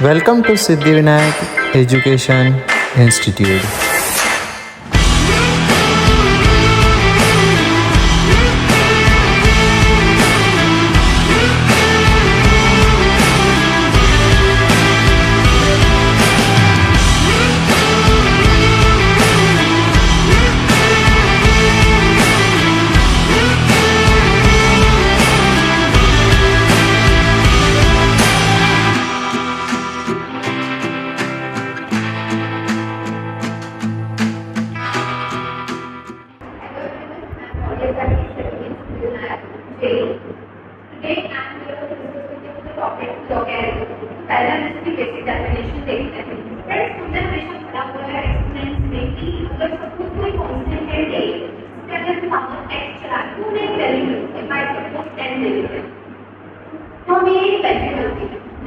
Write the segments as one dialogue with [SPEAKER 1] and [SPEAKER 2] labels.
[SPEAKER 1] Welcome to Siddhivinayak Education Institute.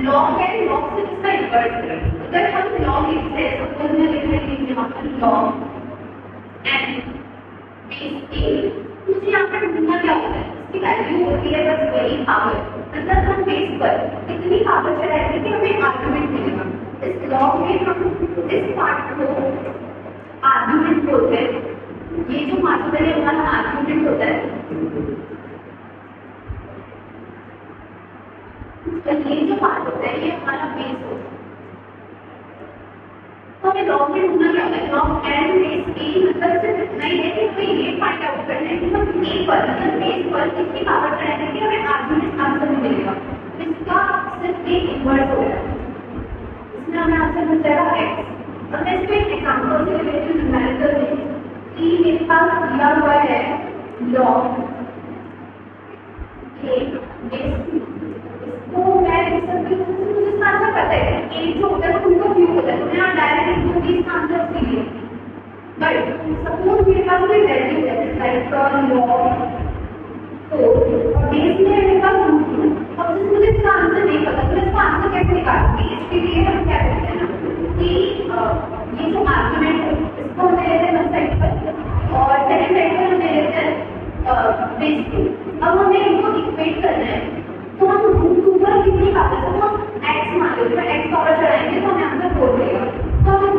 [SPEAKER 2] Log है, log से इसका इन्वर्स करें। अगर हम लॉग लिखते हैं, सपोज मैं लिख रही हूँ यहाँ पर लॉग एन बेस ए, मुझे यहाँ पर ढूंढना क्या होता है, इसकी वैल्यू होती है बस वही पावर, मतलब हम बेस पर इतनी पावर चढ़ाएंगे कि हमें आर्गुमेंट मिलेगा। इस लॉग में हम इस पार्ट को आर्गुमेंट बोलते हैं, ये जो पार्ट है हमारा आर्गुमेंट होता है। तो ये जो पार्ट होता है ये हमारा बेस होता है। तो हमें लॉग में ढूंढना क्या होता है, लॉग एन बेस ए, मतलब सिर्फ इतना ही है कि हमें ये फाइंड आउट करना है कि हम ए पर मतलब बेस पर कितनी पावर चढ़ाएंगे कि हमें आर्गुमेंट आंसर मिलेगा। इसका सिर्फ एक इन्वर्स होगा, इसमें हमें आंसर मिल जाएगा एक्स। अब मैं इसको एक एग्जांपल से लेती हूँ न्यूमेरिकल में कि मेरे पास दिया हुआ है लॉग ए बेस, तो मैं मुझे इसका आंसर पता है ए जो होता है उनको क्यों होता है, तो मैं डायरेक्ट लिखूंगी इसका आंसर उसके लिए। बट सपोज मेरे पास कोई वैल्यू है लाइक लॉग 4 और बेस में मेरे पास रूट 2, अब जैसे मुझे इसका आंसर नहीं पता तो इसका आंसर कैसे निकालूंगी, इसके लिए हम क्या करते हैं ना कि ये जो आर्गुमेंट है इसको हम ले लेते हैं वन साइड पर और सेकंड साइड पर हम ले लेते हैं बेस 2। अब हमें इनको इक्वेट करना है, तो हम रूट 2 पर कितनी पावर, सपोज एक्स मान लो, तो एक्स पावर चढ़ाएंगे तो हमें आंसर 4 मिलेगा। तो हम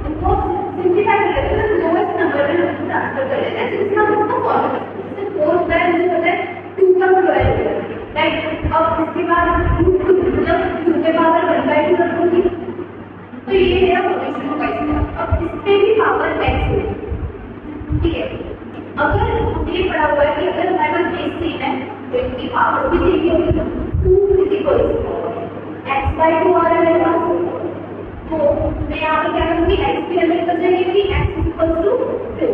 [SPEAKER 2] इनको सिंप्लीफाई कर लेते हैं, लोएस्ट नंबर में हम ट्रांसफर कर लेते हैं जिससे हम इसको सॉल्व कर सकते हैं। 4 होता है, मुझे पता है 2 का स्क्वायर होता है, राइट। अब इसके बाद रूट 2 मतलब 2 के पावर 1/2 रखूंगी, तो ये मेरा सॉल्यूशन होगा इसका। अब इस पे भी पावर एक्स होगी, ठीक है। अगर ये पढ़ा हुआ है कि अगर हमारे पास बेस सेम है तो इनकी पावर भी सेम होगी, 2 इज इक्वल टू x/2 आ रहा है मेरे पास, तो मैं यहाँ पर क्या करूँगी, x की वैल्यू बच जाएगी कि x इज इक्वल टू 4।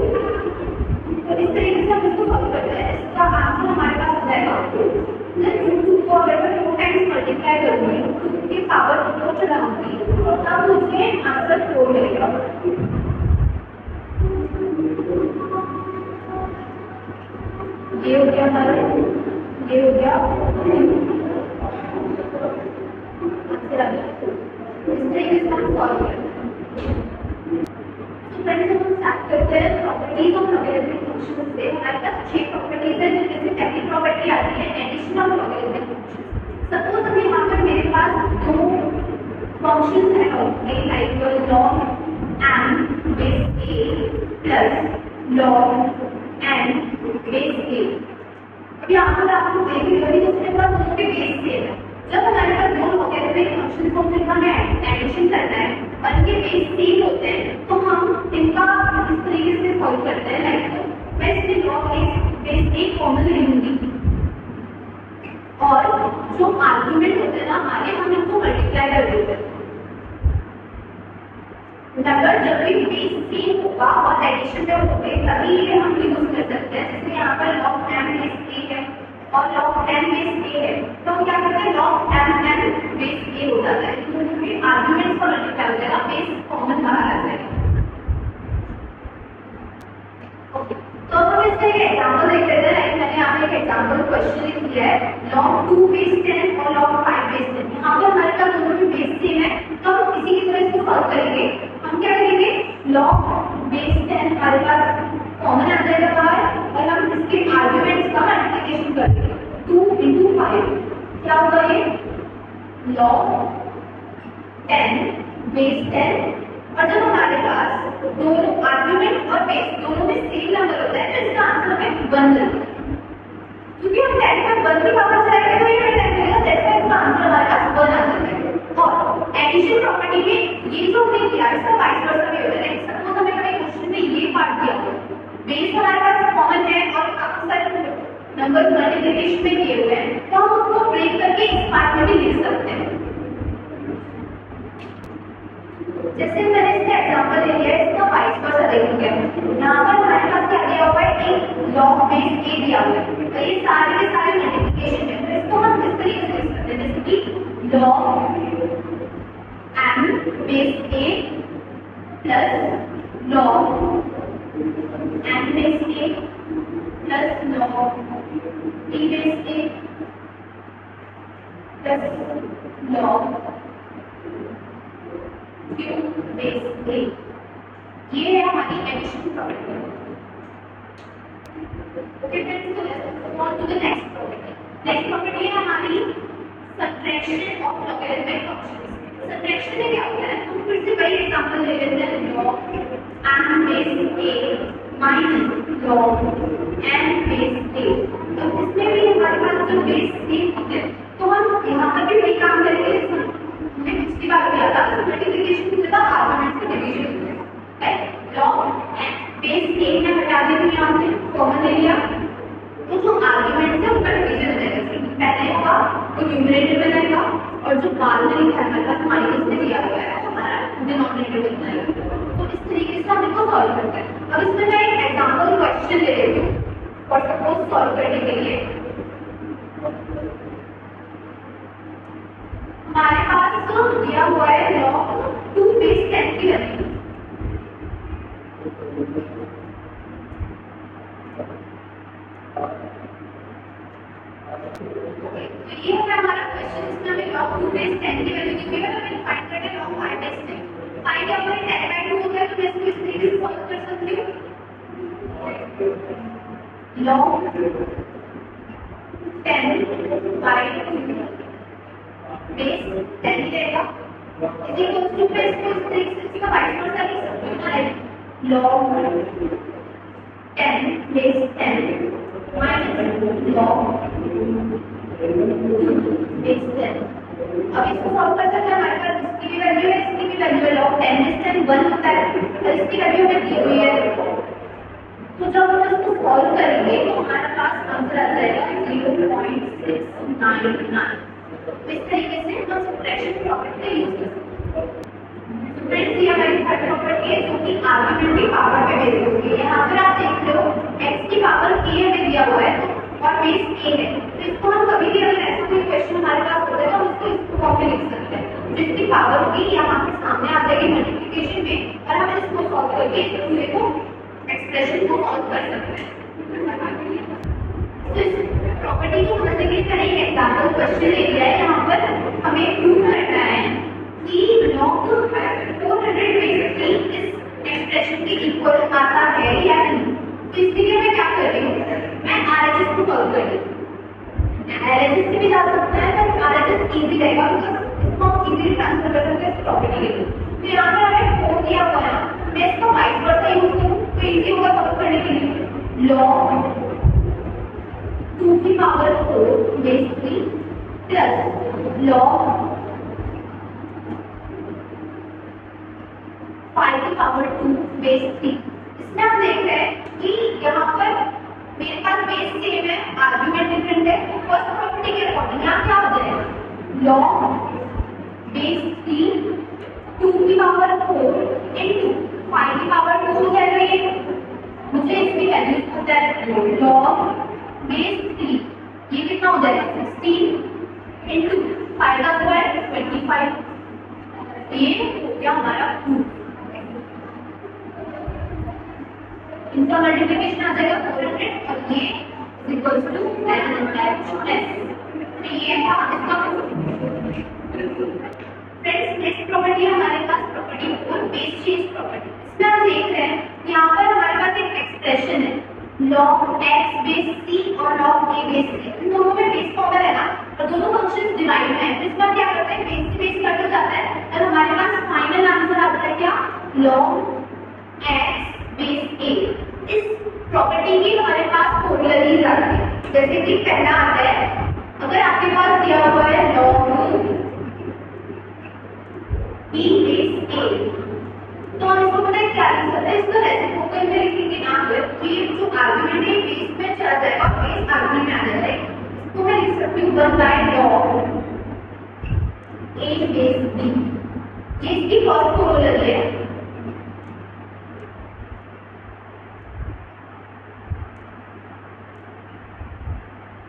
[SPEAKER 2] तो इस तरीके से हम इसको सॉल्व करते हैं। इसका आंसर हमारे पास आ जाएगा 2। मैं रूट 2 को अगर मैं 4 टाइम्स मल्टीप्लाई करूँगी, 2 की पावर 4 चढ़ाऊंगी, तब मुझे आंसर 4 मिलेगा। ये हो गया हमारा, ये हो गया इस तरीके से हम सॉल्व करते हैं। तो पहले जब हम स्टार्ट करते हैं प्रॉपर्टीज ऑफ लॉगरिथमिक फंक्शन से, हमारे पास 6 प्रॉपर्टीज है, जिनमें से पहली प्रॉपर्टी आती है addition of logarithmic function. Suppose अभी यहाँ पर मेरे पास 2 फंक्शंस है like log n base a plus log n base a। अब यहाँ पर आप लोग देख रहे हो जिसके पास दोनों के बेस सेम है, जब हमारे पास दो लॉगरिथमिक फंक्शन को जिनका हमें एडिशन करना है और इनके बेस सेम होते हैं, तो हम इनका इस तरीके से सॉल्व करते हैं। लाइक मैं इसमें log बेस a कॉमन ले लूंगी और जो आर्गुमेंट होते हैं ना हमारे, हम इनको मल्टीप्लाई कर देते हैं। नंबर जब भी बेस सेम होगा और एडिशन में होंगे तभी ये हम यूज कर सकते हैं। जैसे यहाँ पर log m बेस a है और log n बेस a है, तो हम क्या करते हैं log m n base a हो जाता है, क्योंकि आर्गुमेंट्स का मल्टीप्लाई हो जाएगा, बेस कॉमन बाहर आ जाएगा। ओके, तो हम इसका एक एग्जांपल देख लेते हैं। लाइक मैंने यहाँ पे एक एग्जांपल क्वेश्चन लिख दिया है log 2 बेस 10 और log 5 बेस 10। यहाँ पर हमारे पास दोनों भी बेस सेम है, तो हम इसी की तरह इसको सॉल्व करेंगे। हम क्या करेंगे, log बेस 10 हमारे पास कॉमन आ जाएगा बाहर और हम इसके आर्गुमेंट्स का मल्टीप्लिकेशन कर देंगे 2 × 5। क्या होगा ये log 10 बेस 10। और जब हमारे पास दोनों आर्ग्यूमेंट और बेस दोनों में सेम नंबर होता है तो इसका आंसर हमें 1 मिलता है। क्योंकि हम 10 पर 1 की पावर चलाएंगे तो ये हमें 10 मिलेगा, दैट्स व्हाई इसका आंसर हमारे पास 1 आ जाता है। और एडिशन प्रॉपर्टी में ये जो हमने किया इसका वाइस वर्सा भी होता है। सपोज हमें कभी क्वेश्चन में ये पार्ट दिया हो, बेस हमारे पास कॉमन है और काफी सारे नंबर्स मल्टीप्लिकेशन में किए हुए हैं, तो हम उसको ब्रेक करके इस पार्ट में भी लिख सकते हैं। जैसे मैंने इसका एग्जांपल ले लिया है, इसका वाइस वर्सा देखेंगे। यहाँ पर हमारे पास क्या दिया हुआ है, एक लॉग बेस a दिया हुआ है, तो ये सारे के सारे मल्टीप्लिकेशन है, तो इसको हम इस तरीके से लिख सकते हैं जैसे कि log m base a plus log n base a plus log t base a plus log q base a। ये है हमारी एडिशन प्रॉपर्टी। ओके फ्रेंड्स, तो let's move on to the next property. Next property है हमारी subtraction of logarithmic functions. Subtraction में क्या होता है, हम फिर से वही एग्जांपल ले लेते हैं, log m base a minus log n base a। तो इसमें भी हमारे पास जो बेस सेम होते हैं, तो हम यहाँ पर भी वही काम करेंगे हमने पिछली बार किया था। मल्टीप्लिकेशन की जगह आर्गुमेंट से डिवीजन होता है, log n बेस a में हटा देंगे, यहाँ से कॉमन ले लिया, तो जो आर्गुमेंट है उनका डिवीजन हो जाएगा। पहले होगा तो न्यूमरेटर में रहेगा और जो बाद में लिखा है हमारे पास माइनस में दिया हुआ है हमारा डिनोमिनेटर में जाएगा। तो इस तरीके से हम इसको सॉल्व करते हैं। अब इसमें मैं एक एग्जांपल क्वेश्चन ले लेती हूँ फॉर सपोज सॉल्व करने के लिए। हमारे पास तो दिया हुआ है log 2 बेस 10 की वैल्यू। तो ये है हमारा क्वेश्चन, इसमें हमें log 2 बेस 10 की वैल्यू दी है, तो हमें फाइंड करना है log 5 बेस 10। फाइंड क्या होगा, 10/2 होता है, तो मैं इसको इस तरीके से सॉल्व कर सकती हूँ। log 10/2 बेस 10 रहेगा, इज इक्वल टू मैं इसको इस तरीके से इसका वाइस वर्सा लिख सकती हूँ ना, log 10 base 10 minus log base 10। अब इसको सॉल्व कर सकते हैं, हमारे पास इसकी भी वैल्यू है, इसकी भी वैल्यू है, log 10 बेस 10 1 होता है, और इसकी वैल्यू हमें दी हुई है। तो जब हम इसको सॉल्व करेंगे तो हमारे पास आंसर आ जाएगा 0.699। तो इस तरीके से हम सबट्रैक्शन प्रॉपर्टी का यूज कर सकते हैं। फ्रेंड्स, ये हमारी थर्ड प्रॉपर्टी है जो कि आर्गुमेंट की पावर पे बेस्ड होती है। यहाँ पर आप देख रहे हो x की पावर a हमें दिया हुआ है और बेस a है, तो इसको हम कभी भी अगर ऐसा कोई क्वेश्चन हमारे पास होता है तो हम इसको इस फॉर्म में लिख सकते हैं, जिसकी पावर होगी यहाँ पे सामने आ जाएगी मल्टीप्लिकेशन में, और हम इसको सॉल्व करके इस पूरे को एक्सप्रेशन को सॉल्व कर सकते हैं। तो इस प्रॉपर्टी को समझने के लिए मैंने एक एग्जांपल क्वेश्चन ले लिया है। यहाँ पर हमें प्रूव करना है कि log 480 इस एक्सप्रेशन के इक्वल आता है या नहीं। तो इसके लिए मैं क्या कर रही हूँ, मैं RHS को सॉल्व कर रही हूँ। RHS से भी जा सकता है, तो RHS इजी रहेगा, इसको हम इजीली ट्रांसफर कर सकते हैं इस प्रॉपर्टी के लिए। तो यहाँ पर हमें 4 दिया हुआ है, मैं इसका वाइस वर्सा यूज करूँ तो इजी होगा सॉल्व करने के लिए। log 2 की पावर 4 बेस 3 प्लस log 5 की पावर 2 बेस 3। इसमें हम देख रहे हैं कि यहाँ पर मेरे पास बेस सेम है, आर्गुमेंट डिफरेंट है, तो फर्स्ट प्रॉपर्टी के अकॉर्डिंग यहाँ क्या हो जाएगा, log बेस 3 2 की पावर 4 इनटू 5 की पावर 2 हो जाएगा। ये मुझे इसकी वैल्यू पता है, log बेस 3 ये कितना हो जाएगा 16 इनटू 5 का स्क्वायर 25। ये हो गया हमारा 2, इनका मल्टीप्लिकेशन आ जाएगा 400 और ये इक्वल्स टू 10 तो ये था इसका फ्रेंड्स। नेक्स्ट प्रॉपर्टी हमारे पास प्रॉपर्टी 4 बेस चेंज प्रॉपर्टी। इसमें हम देख रहे हैं यहाँ पर हमारे पास एक एक्सप्रेशन है log x बेस c और log a बेस c, इन दोनों में बेस कॉमन है ना, और दोनों फंक्शंस डिवाइड हैं, तो इसमें क्या करते हैं बेस से बेस कट हो जाता है और हमारे लॉग एक्स बेस ए। इस प्रॉपर्टी की हमारे पास कोरोलरीज आती है, जैसे कि पहला आता है, अगर आपके पास दिया हुआ है लॉग बी बेस ए, तो हम इसको पता है क्या लिख सकते हैं, इसका रेसिप्रोकल में लिखेंगे ना, तो ये जो आर्गुमेंट है बेस में चला जाएगा, बेस आर्गुमेंट में आ जाएगा। इसको मैं लिख सकती हूँ 1 by log A base B, ये इसकी फर्स्ट कोरोलरी है।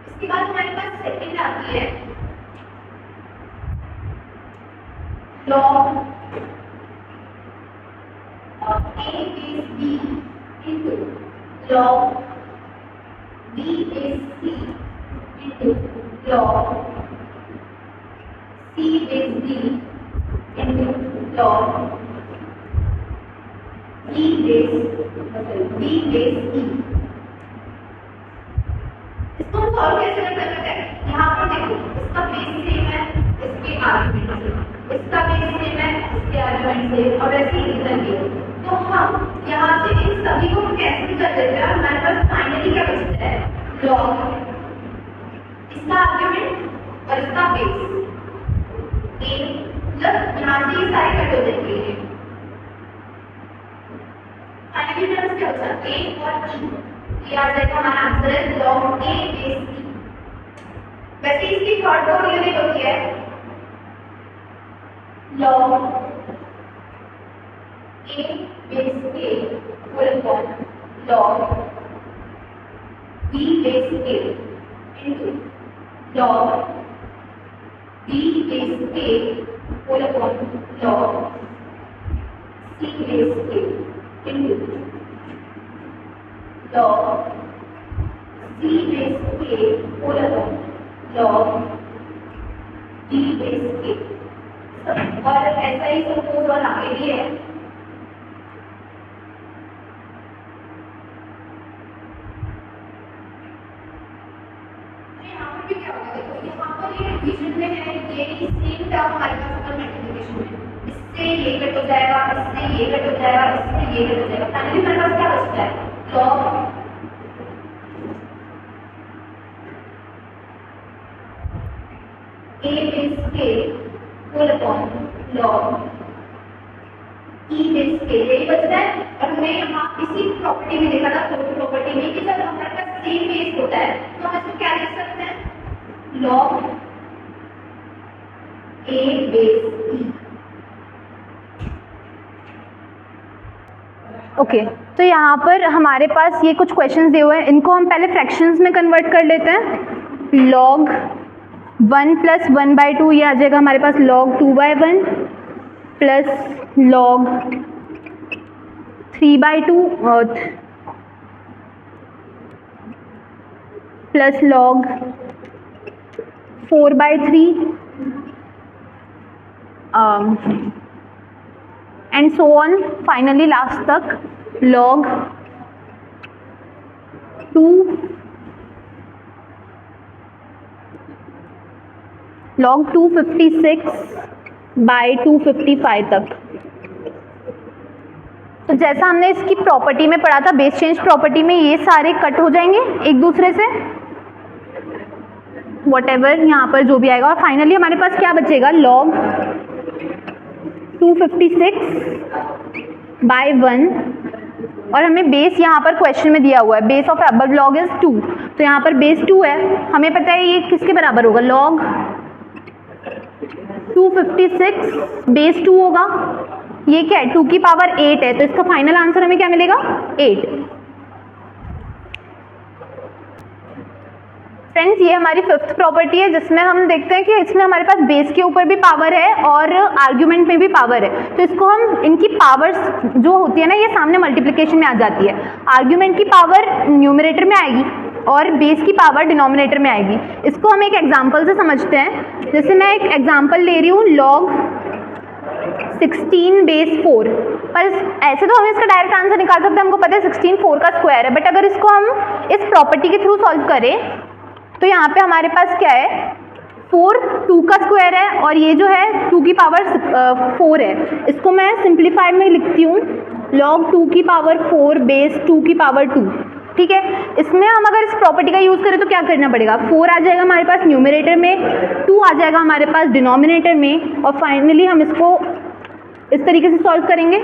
[SPEAKER 2] इसके बाद हमारे पास सेकंड आती है log A is B into log B is C into log C is D into log B is E। इसको हम सॉल्व कैसे कर सकते हैं? यहाँ पर देखो, इसका बेस सेम है, इसके आर्गुमेंट सेम, इसका बेस सेम है, इसके आर्गुमेंट सेम, और ऐसे ही इधर भी है। तो हम यहाँ से इन सभी को कैंसिल कर देते हैं, हमारे पास फाइनली क्या बचता है? लॉग इसका आर्गुमेंट और इसका बेस ए, मतलब यहाँ से ये सारे कट हो जाएंगे। फाइनली मेरे पास क्या बचा? ए और ई, ये आ जाएगा हमारा आंसर है लॉग ए बेस ई। वैसे इसकी थर्ड कोरोलरी होती है log A base A whole upon log B base A into log B base A whole upon log C base A into log C base A whole upon log D base A। और ऐसा ही suppose और आगे भी है। यहाँ पर भी क्या होगा, देखो यहाँ पर ये डिवीजन में है, ये सेम टर्म हमारे पास ऊपर मल्टीप्लिकेशन में, इससे ये कट हो जाएगा, इससे ये कट हो जाएगा, इससे ये कट हो जाएगा। फाइनली हमारे पास क्या बचता है? log A base A whole upon log E base A, यही बचता है। और हमने यहाँ इसी प्रॉपर्टी में देखा था, फोर्थ प्रॉपर्टी में, कि जब हमारे पास सेम बेस होता है तो हम इसको क्या लिख सकते हैं? log A base E।
[SPEAKER 3] Okay तो यहाँ पर हमारे पास ये कुछ क्वेश्चंस दिए हुए हैं, इनको हम पहले फ्रैक्शंस में कन्वर्ट कर लेते हैं। log 1 प्लस 1/2, ये आ जाएगा हमारे पास log 2/1 plus log 3/2 plus log 4/3 and so on, finally last तक log 256/255 तक। तो जैसा हमने इसकी प्रॉपर्टी में पढ़ा था, बेस चेंज प्रॉपर्टी में, ये सारे कट हो जाएंगे एक दूसरे से, वॉटेवर यहाँ पर जो भी आएगा, और फाइनली हमारे पास क्या बचेगा? log 256/1, और हमें बेस यहाँ पर क्वेश्चन में दिया हुआ है, base of above log is 2, तो यहाँ पर बेस 2 है, हमें पता है ये किसके बराबर होगा? log 256 बेस 2 होगा, ये क्या है? 2 की पावर 8 है, तो इसका फाइनल आंसर हमें क्या मिलेगा? 8। फ्रेंड्स, ये हमारी फिफ्थ प्रॉपर्टी है, जिसमें हम देखते हैं कि इसमें हमारे पास बेस के ऊपर भी पावर है और आर्ग्यूमेंट में भी पावर है, तो इसको हम, इनकी पावर्स जो होती है ना, ये सामने मल्टीप्लिकेशन में आ जाती है। आर्ग्यूमेंट की पावर न्यूमरेटर में आएगी और बेस की पावर डिनोमिनेटर में आएगी। इसको हम एक एग्जांपल से समझते हैं। जैसे मैं एक एग्जांपल ले रही हूँ, log 16 बेस 4, पर ऐसे तो हम इसका डायरेक्ट आंसर निकाल सकते हैं, हमको पता है 16 4 का स्क्वायर है, बट अगर इसको हम इस प्रॉपर्टी के थ्रू सॉल्व करें तो यहाँ पे हमारे पास क्या है? 4 2 का स्क्वायर है और ये जो है 2 की पावर 4 है। इसको मैं सिंप्लीफाई में लिखती हूँ log 2 की पावर 4 बेस 2 की पावर 2। ठीक है, इसमें हम अगर इस प्रॉपर्टी का यूज़ करें तो क्या करना पड़ेगा, 4 आ जाएगा हमारे पास न्यूमरेटर में, 2 आ जाएगा हमारे पास डिनोमिनेटर में, और फाइनली हम इसको इस तरीके से सॉल्व करेंगे।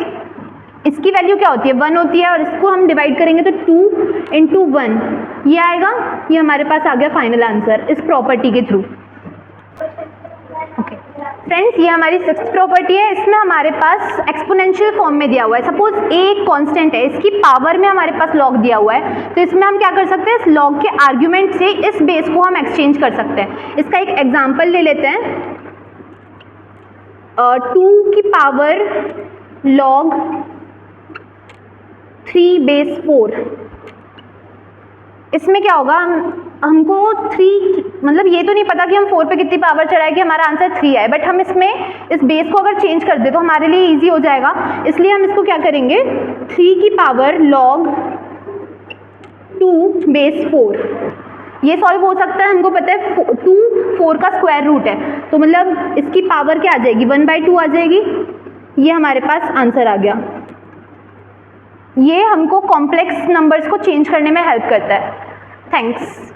[SPEAKER 3] इसकी वैल्यू क्या होती है, 1 होती है, और इसको हम डिवाइड करेंगे तो 2 इंटू 1 ये आएगा। ये हमारे पास आ गया फाइनल आंसर इस प्रॉपर्टी के थ्रू। ओके फ्रेंड्स, ये हमारी 6th प्रॉपर्टी है। इसमें हमारे पास एक्सपोनेंशियल फॉर्म में दिया हुआ है। सपोज एक कांस्टेंट है, इसकी पावर में हमारे पास लॉग दिया हुआ है, तो इसमें हम क्या कर सकते हैं, इस लॉग के आर्ग्यूमेंट से इस बेस को हम एक्सचेंज कर सकते हैं। इसका एक एग्जांपल ले लेते हैं, 2 की पावर लॉग 3 बेस 4। इसमें क्या होगा, हमको 3 मतलब ये तो नहीं पता कि हम 4 पे कितनी पावर चढ़ाए कि हमारा आंसर 3 आए, बट हम इसमें इस बेस को अगर चेंज कर दे तो हमारे लिए इजी हो जाएगा। इसलिए हम इसको क्या करेंगे, 3 की पावर लॉग 2 बेस 4। ये सॉल्व हो सकता है, हमको पता है 2 4 का स्क्वायर रूट है, तो मतलब इसकी पावर क्या आ जाएगी, 1/2 आ जाएगी। ये हमारे पास आंसर आ गया। ये हमको कॉम्प्लेक्स नंबर्स को चेंज करने में हेल्प करता है। थैंक्स।